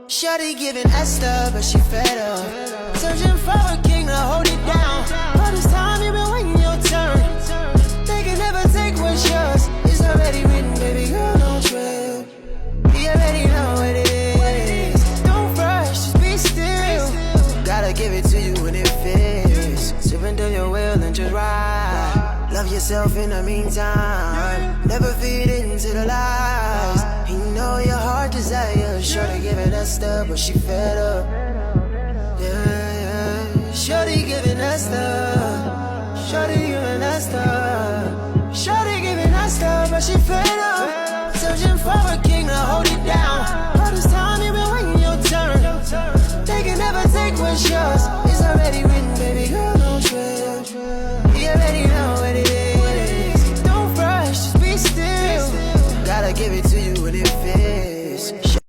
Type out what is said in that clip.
Shorty giving Esther, but she fed up. Searching for a king to hold it down. All this time you been waiting your turn. They can never take what's yours. It's already written, baby girl, don't trip. You already know what it is. Don't rush, just be still. Gotta give it to you when it fits. Sipping through your will and just ride. Love yourself in the meantime. Never feed into the lies. You know your heart desires. Shorty giving Esther, but she fed up. Yeah. Shorty giving Esther. Shorty giving Esther. Shorty giving Esther, but she fed up. Searching for a king to hold it down.